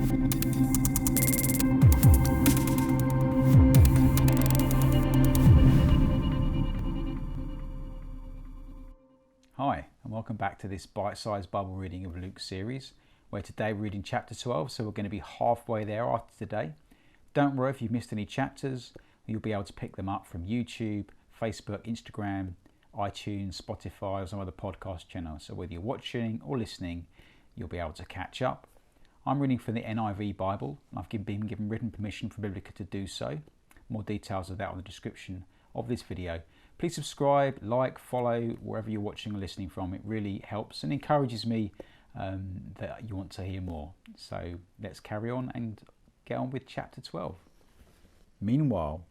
Hi, and welcome back to this bite-sized Bible reading of Luke series, where today we're reading chapter 12, so we're going to be halfway there after today. Don't worry if you've missed any chapters, you'll be able to pick them up from YouTube, Facebook, Instagram, iTunes, Spotify, or some other podcast channels. So whether you're watching or listening, you'll be able to catch up. I'm reading from the NIV Bible, and I've been given written permission from Biblica to do so. More details of that on the description of this video. Please subscribe, like, follow wherever you're watching or listening from. It really helps and encourages me that you want to hear more. So let's carry on and get on with chapter 12. Meanwhile,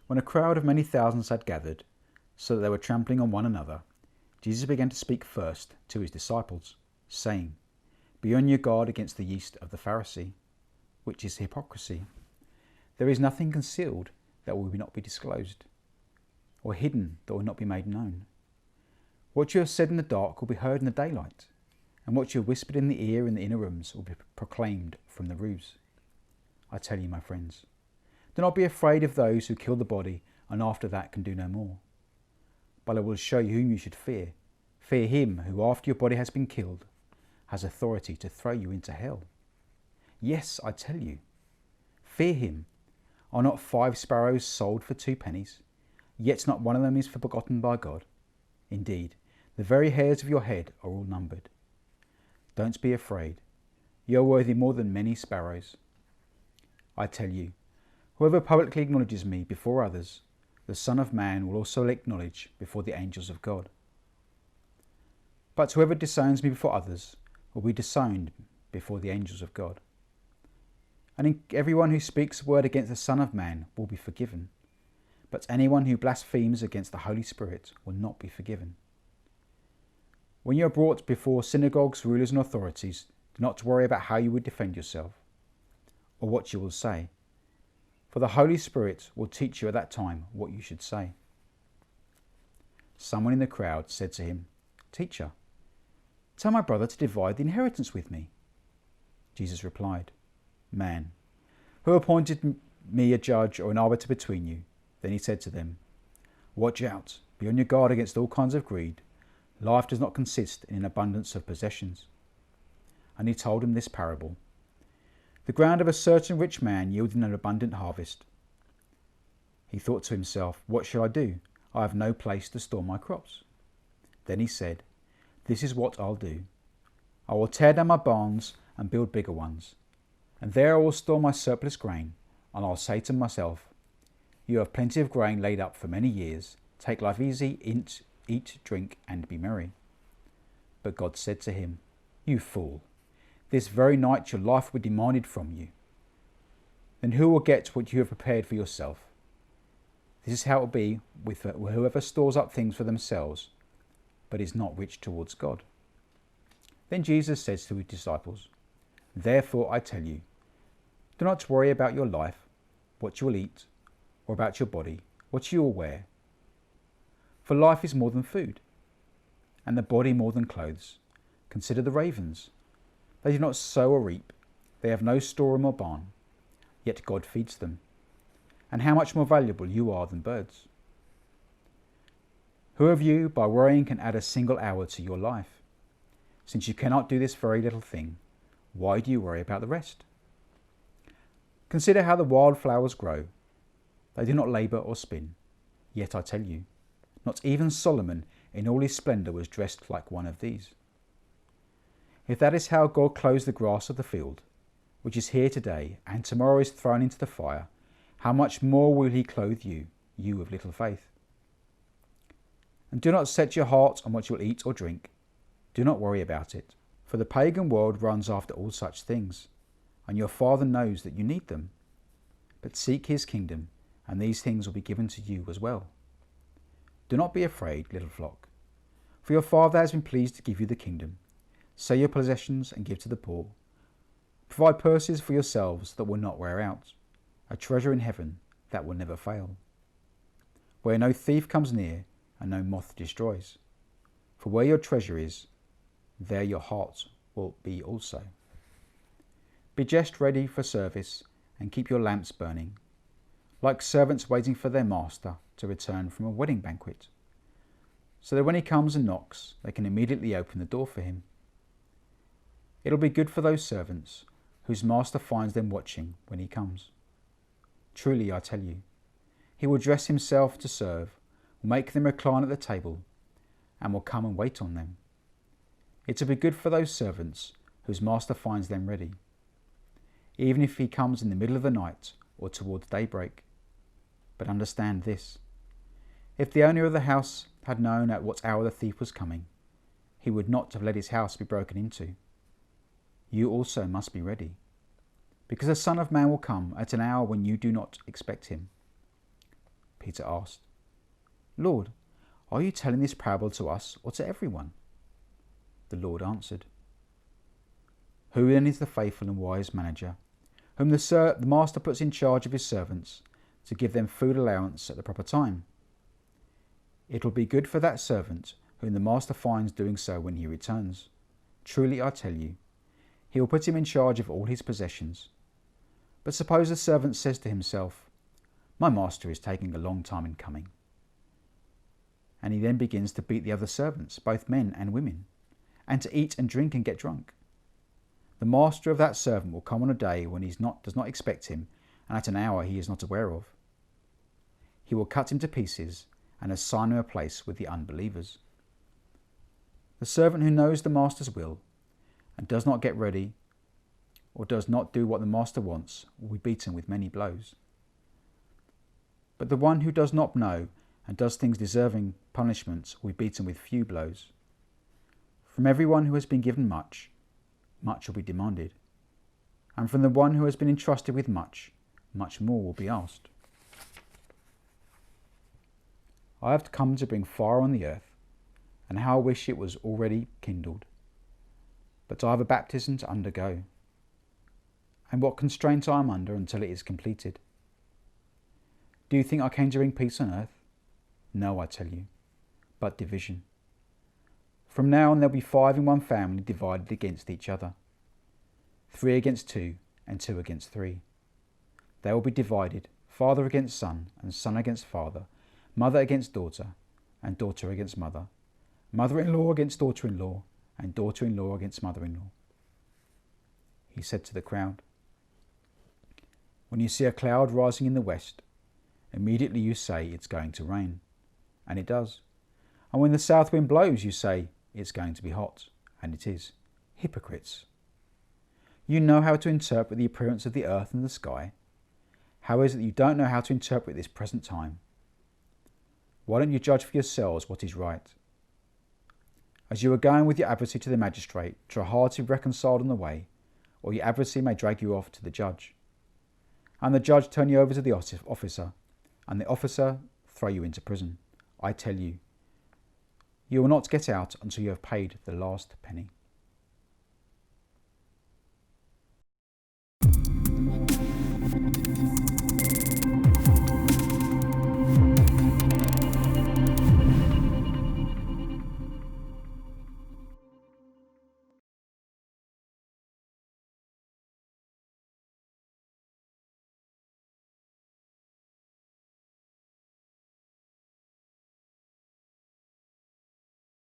when a crowd of many thousands had gathered, so that they were trampling on one another, Jesus began to speak first to his disciples, saying, "Be on your guard against the yeast of the Pharisee, which is hypocrisy. There is nothing concealed that will not be disclosed, or hidden that will not be made known. What you have said in the dark will be heard in the daylight, and what you have whispered in the ear in the inner rooms will be proclaimed from the roofs. I tell you, my friends, do not be afraid of those who kill the body and after that can do no more. But I will show you whom you should fear. Fear him who, after your body has been killed, has authority to throw you into hell. Yes, I tell you, fear him. Are not 5 sparrows sold for 2 pennies? Yet not one of them is forgotten by God. Indeed, the very hairs of your head are all numbered. Don't be afraid. You are worthy more than many sparrows. I tell you, whoever publicly acknowledges me before others, the Son of Man will also acknowledge before the angels of God. But whoever disowns me before others will be disowned before the angels of God. And everyone who speaks a word against the Son of Man will be forgiven. But anyone who blasphemes against the Holy Spirit will not be forgiven. When you are brought before synagogues, rulers and authorities, do not worry about how you would defend yourself or what you will say, for the Holy Spirit will teach you at that time what you should say." Someone in the crowd said to him, "Teacher, tell my brother to divide the inheritance with me." Jesus replied, "Man, who appointed me a judge or an arbiter between you?" Then he said to them, "Watch out, be on your guard against all kinds of greed. Life does not consist in an abundance of possessions." And he told him this parable. The ground of a certain rich man yielded an abundant harvest. He thought to himself, "What shall I do? I have no place to store my crops." Then he said, "This is what I'll do. I will tear down my barns and build bigger ones, and there I will store my surplus grain, and I'll say to myself, you have plenty of grain laid up for many years. Take life easy, eat, drink, and be merry." But God said to him, "You fool, this very night your life will be demanded from you. Then who will get what you have prepared for yourself? This is how it will be with whoever stores up things for themselves, but is not rich towards God." Then Jesus says to his disciples, "Therefore I tell you, do not worry about your life, what you will eat, or about your body, what you will wear. For life is more than food, and the body more than clothes. Consider the ravens. They do not sow or reap, they have no storeroom or barn, yet God feeds them. And how much more valuable you are than birds. Who of you, by worrying, can add a single hour to your life? Since you cannot do this very little thing, why do you worry about the rest? Consider how the wildflowers grow. They do not labour or spin. Yet I tell you, not even Solomon in all his splendour was dressed like one of these. If that is how God clothes the grass of the field, which is here today and tomorrow is thrown into the fire, how much more will he clothe you, you of little faith? And do not set your heart on what you will eat or drink. Do not worry about it, for the pagan world runs after all such things, and your Father knows that you need them. But seek his kingdom, and these things will be given to you as well. Do not be afraid, little flock, for your Father has been pleased to give you the kingdom. Sell your possessions and give to the poor. Provide purses for yourselves that will not wear out, a treasure in heaven that will never fail, where no thief comes near and no moth destroys. For where your treasure is, there your heart will be also. Be just ready for service and keep your lamps burning, like servants waiting for their master to return from a wedding banquet, so that when he comes and knocks, they can immediately open the door for him. It'll be good for those servants whose master finds them watching when he comes. Truly, I tell you, he will dress himself to serve, will make them recline at the table, and will come and wait on them. It'll be good for those servants whose master finds them ready, even if he comes in the middle of the night or towards daybreak. But understand this: if the owner of the house had known at what hour the thief was coming, he would not have let his house be broken into. You also must be ready, because the Son of Man will come at an hour when you do not expect him. Peter asked, Lord, are you telling this parable to us or to everyone? The Lord answered, Who then is the faithful and wise manager, whom the master puts in charge of his servants to give them food allowance at the proper time? It will be good for that servant whom the master finds doing so when he returns. Truly I tell you, he will put him in charge of all his possessions. But suppose the servant says to himself, My master is taking a long time in coming. And he then begins to beat the other servants, both men and women, and to eat and drink and get drunk. The master of that servant will come on a day when he does not expect him, and at an hour he is not aware of. He will cut him to pieces and assign him a place with the unbelievers. The servant who knows the master's will and does not get ready or does not do what the master wants will be beaten with many blows. But the one who does not know and does things deserving punishment will be beaten with few blows. From everyone who has been given much, much will be demanded, and from the one who has been entrusted with much, much more will be asked. I have come to bring fire on the earth, and how I wish it was already kindled. But I have a baptism to undergo, and what constraint I am under until it is completed. Do you think I came to bring peace on earth? No, I tell you, but division. From now on there will be 5 in one family divided against each other, 3 against 2, and 2 against 3. They will be divided, father against son, and son against father, mother against daughter, and daughter against mother, mother-in-law against daughter-in-law, and daughter-in-law against mother-in-law. He said to the crowd, When you see a cloud rising in the west, immediately you say it's going to rain, and it does. And when the south wind blows, you say it's going to be hot, and it is. Hypocrites! You know how to interpret the appearance of the earth and the sky. How is it that you don't know how to interpret this present time? Why don't you judge for yourselves what is right? As you are going with your adversary to the magistrate, try hard to be reconciled on the way, or your adversary may drag you off to the judge, and the judge turn you over to the officer, and the officer throw you into prison. I tell you, you will not get out until you have paid the last penny.